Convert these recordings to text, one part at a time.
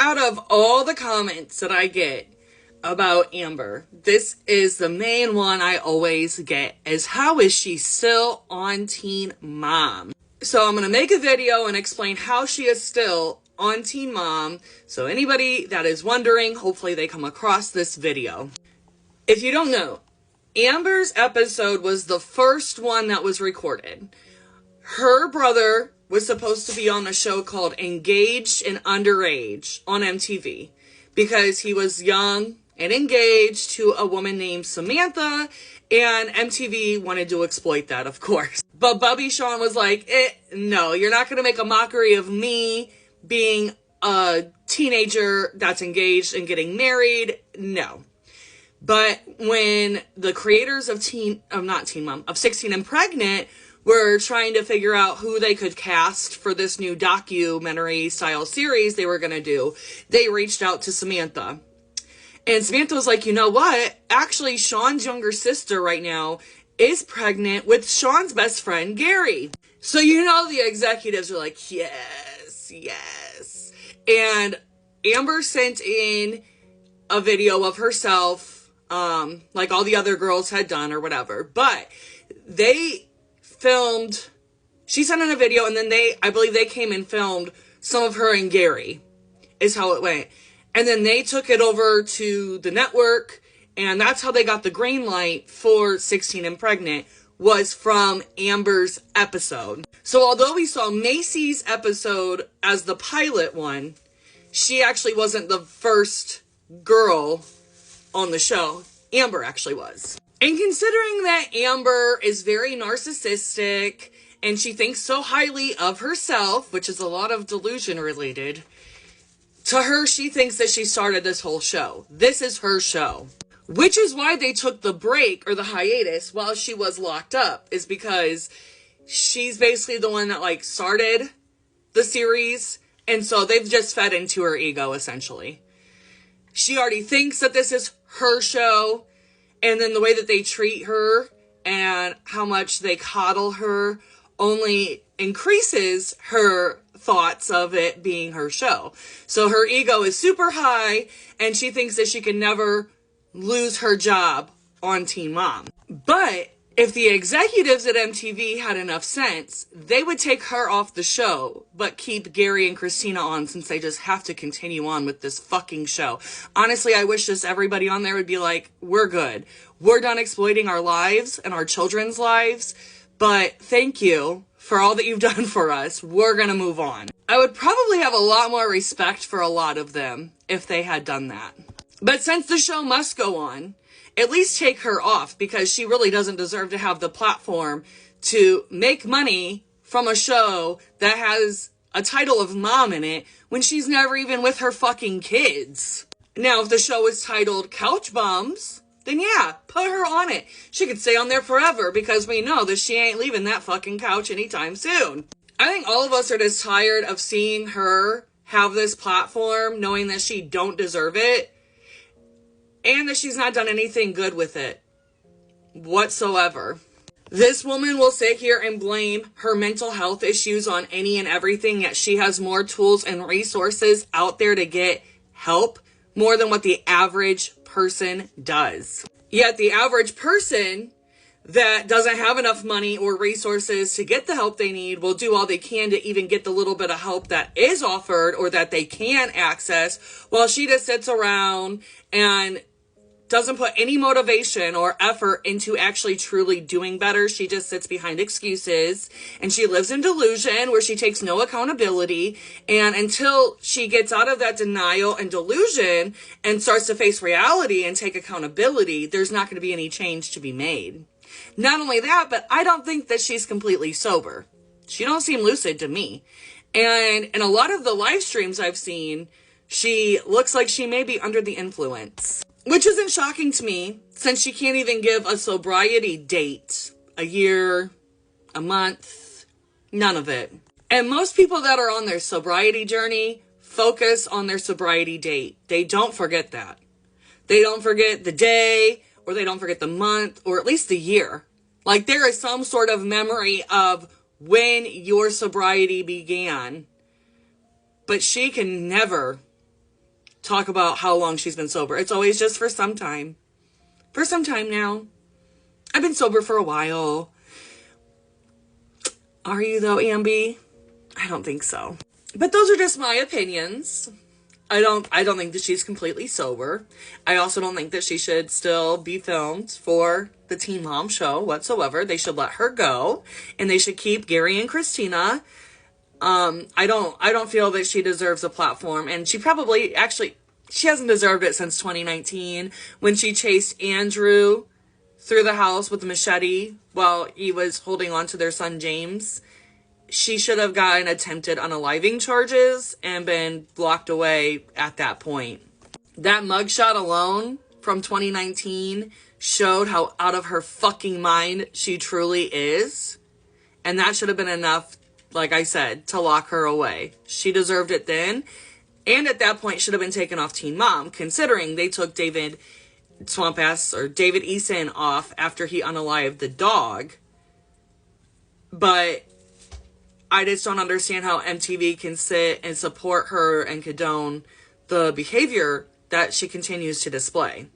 Out of all the comments that I get about Amber, this is the main one I always get, is how is she still on Teen Mom? So I'm going to make a video and explain how she is still on Teen Mom. So anybody that is wondering, hopefully they come across this video. If you don't know, Amber's episode was the first one that was recorded. Her brother was supposed to be on a show called Engaged and Underage on MTV because he was young and engaged to a woman named Samantha, and MTV wanted to exploit that, of course. But Bubby Sean was like, no, you're not going to make a mockery of me being a teenager that's engaged and getting married. No. But when the creators of 16 and Pregnant were trying to figure out who they could cast for this new documentary style series they were going to do, they reached out to Samantha. And Samantha was like, you know what? Actually, Sean's younger sister right now is pregnant with Sean's best friend, Gary. So you know the executives are like, yes, yes. And Amber sent in a video of herself, like all the other girls had done or whatever. But they filmed, she sent in a video, and then I believe they came and filmed some of her and Gary, is how it went. And then they took it over to the network, and that's how they got the green light for 16 and Pregnant, was from Amber's episode. So although we saw Macy's episode as the pilot one, she actually wasn't the first girl on the show. Amber actually was. And considering that Amber is very narcissistic and she thinks so highly of herself, which is a lot of delusion related, to her, she thinks that she started this whole show. This is her show. Which is why they took the break or the hiatus while she was locked up, is because she's basically the one that like started the series. And so they've just fed into her ego, essentially. She already thinks that this is her show, and then the way that they treat her and how much they coddle her only increases her thoughts of it being her show. So her ego is super high, and she thinks that she can never lose her job on Teen Mom. But if the executives at MTV had enough sense, they would take her off the show, but keep Gary and Christina on, since they just have to continue on with this fucking show. Honestly, I wish just everybody on there would be like, we're good. We're done exploiting our lives and our children's lives, but thank you for all that you've done for us. We're gonna move on. I would probably have a lot more respect for a lot of them if they had done that. But since the show must go on, at least take her off, because she really doesn't deserve to have the platform to make money from a show that has a title of mom in it when she's never even with her fucking kids. Now, if the show is titled Couch Bums, then yeah, put her on it. She could stay on there forever, because we know that she ain't leaving that fucking couch anytime soon. I think all of us are just tired of seeing her have this platform, knowing that she don't deserve it, and that she's not done anything good with it whatsoever. This woman will sit here and blame her mental health issues on any and everything, yet she has more tools and resources out there to get help, more than what the average person does. Yet the average person that doesn't have enough money or resources to get the help they need will do all they can to even get the little bit of help that is offered or that they can access, while she just sits around and doesn't put any motivation or effort into actually truly doing better. She just sits behind excuses, and she lives in delusion where she takes no accountability. And until she gets out of that denial and delusion and starts to face reality and take accountability, there's not going to be any change to be made. Not only that, but I don't think that she's completely sober. She don't seem lucid to me. And in a lot of the live streams I've seen, she looks like she may be under the influence. Which isn't shocking to me, since she can't even give a sobriety date. A year, a month, none of it. And most people that are on their sobriety journey focus on their sobriety date. They don't forget that. They don't forget the day, or they don't forget the month, or at least the year. Like, there is some sort of memory of when your sobriety began. But she can never talk about how long she's been sober. It's always just for some time. For some time now. I've been sober for a while. Are you though, Ambi? I don't think so. But those are just my opinions. I don't think that she's completely sober. I also don't think that she should still be filmed for the Teen Mom show whatsoever. They should let her go, and they should keep Gary and Christina. I don't feel that she deserves a platform, and she probably, actually, she hasn't deserved it since 2019 when she chased Andrew through the house with a machete while he was holding on to their son James. She should have gotten attempted unaliving charges and been blocked away at that point. That mugshot alone from 2019 showed how out of her fucking mind she truly is. And that should have been enough, like I said, to lock her away. She deserved it then. And at that point should have been taken off Teen Mom, considering they took David Eason off after he unalived the dog. But I just don't understand how MTV can sit and support her and condone the behavior that she continues to display.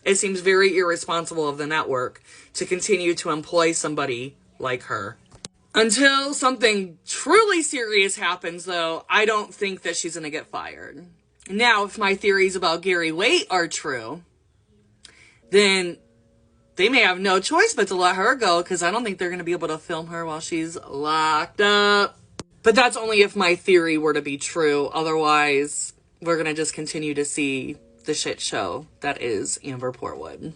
It seems very irresponsible of the network to continue to employ somebody like her. Until something truly serious happens, though, I don't think that she's going to get fired. Now, if my theories about Gary Waite are true, then they may have no choice but to let her go, because I don't think they're going to be able to film her while she's locked up. But that's only if my theory were to be true. Otherwise, we're going to just continue to see the shit show that is Amber Portwood.